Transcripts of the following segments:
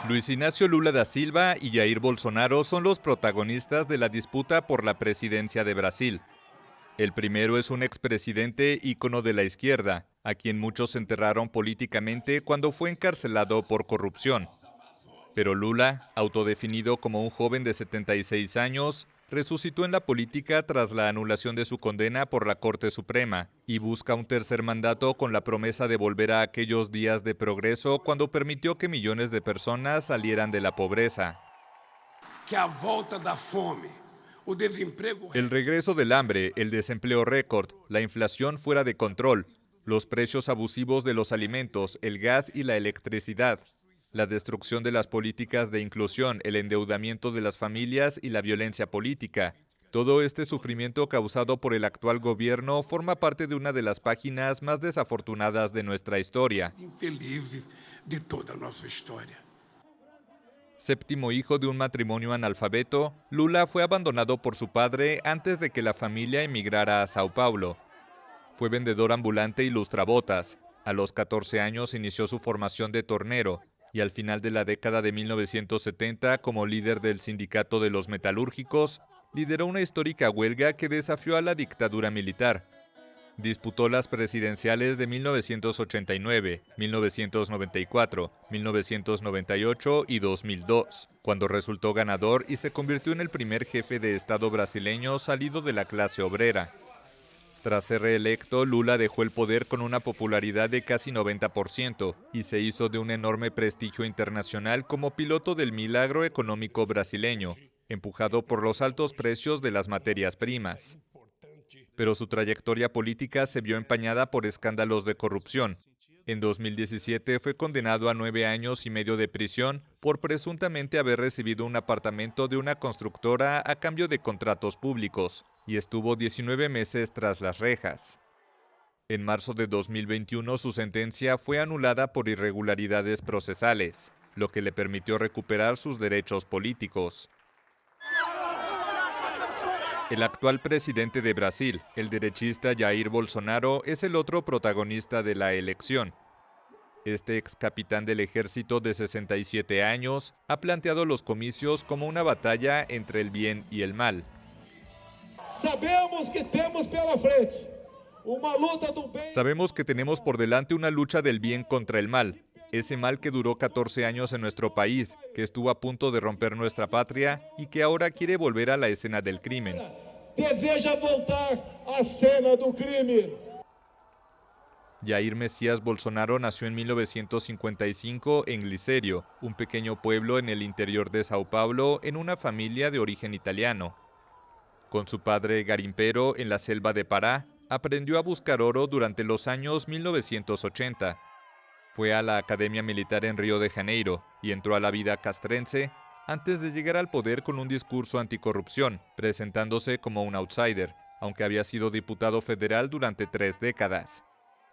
Luis Inácio Lula da Silva y Jair Bolsonaro son los protagonistas de la disputa por la presidencia de Brasil. El primero es un expresidente ícono de la izquierda, a quien muchos enterraron políticamente cuando fue encarcelado por corrupción. Pero Lula, autodefinido como un joven de 76 años, resucitó en la política tras la anulación de su condena por la Corte Suprema y busca un tercer mandato con la promesa de volver a aquellos días de progreso cuando permitió que millones de personas salieran de la pobreza. El regreso del hambre, el desempleo récord, la inflación fuera de control, los precios abusivos de los alimentos, el gas y la electricidad, la destrucción de las políticas de inclusión, el endeudamiento de las familias y la violencia política. Todo este sufrimiento causado por el actual gobierno forma parte de una de las páginas más desafortunadas de nuestra historia. Séptimo hijo de un matrimonio analfabeto, Lula fue abandonado por su padre antes de que la familia emigrara a Sao Paulo. Fue vendedor ambulante y lustrabotas. A los 14 años inició su formación de tornero y al final de la década de 1970, como líder del sindicato de los metalúrgicos, lideró una histórica huelga que desafió a la dictadura militar. Disputó las presidenciales de 1989, 1994, 1998 y 2002, cuando resultó ganador y se convirtió en el primer jefe de Estado brasileño salido de la clase obrera. Tras ser reelecto, Lula dejó el poder con una popularidad de casi 90% y se hizo de un enorme prestigio internacional como piloto del milagro económico brasileño, empujado por los altos precios de las materias primas. Pero su trayectoria política se vio empañada por escándalos de corrupción. En 2017 fue condenado a 9 años y medio de prisión por presuntamente haber recibido un apartamento de una constructora a cambio de contratos públicos, y estuvo 19 meses tras las rejas. En marzo de 2021 su sentencia fue anulada por irregularidades procesales, lo que le permitió recuperar sus derechos políticos. El actual presidente de Brasil, el derechista Jair Bolsonaro, es el otro protagonista de la elección. Este ex capitán del ejército de 67 años ha planteado los comicios como una batalla entre el bien y el mal. Sabemos que tenemos por delante una lucha del bien contra el mal. Ese mal que duró 14 años en nuestro país, que estuvo a punto de romper nuestra patria y que ahora quiere volver a la escena del crimen. Jair Messias Bolsonaro nació en 1955 en Glicério, un pequeño pueblo en el interior de Sao Paulo, en una familia de origen italiano. Con su padre garimpero en la selva de Pará, aprendió a buscar oro durante los años 1980. Fue a la Academia Militar en Río de Janeiro y entró a la vida castrense antes de llegar al poder con un discurso anticorrupción, presentándose como un outsider, aunque había sido diputado federal durante 3 décadas.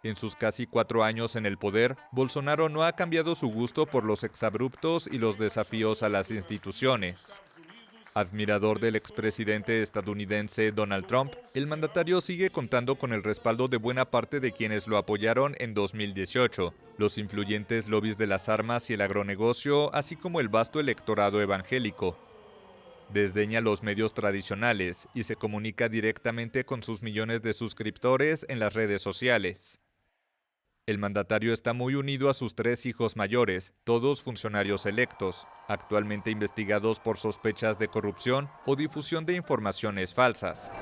En sus casi 4 años en el poder, Bolsonaro no ha cambiado su gusto por los exabruptos y los desafíos a las instituciones. Admirador del expresidente estadounidense Donald Trump, el mandatario sigue contando con el respaldo de buena parte de quienes lo apoyaron en 2018, los influyentes lobbies de las armas y el agronegocio, así como el vasto electorado evangélico. Desdeña los medios tradicionales y se comunica directamente con sus millones de suscriptores en las redes sociales. El mandatario está muy unido a sus 3 hijos mayores, todos funcionarios electos, actualmente investigados por sospechas de corrupción o difusión de informaciones falsas.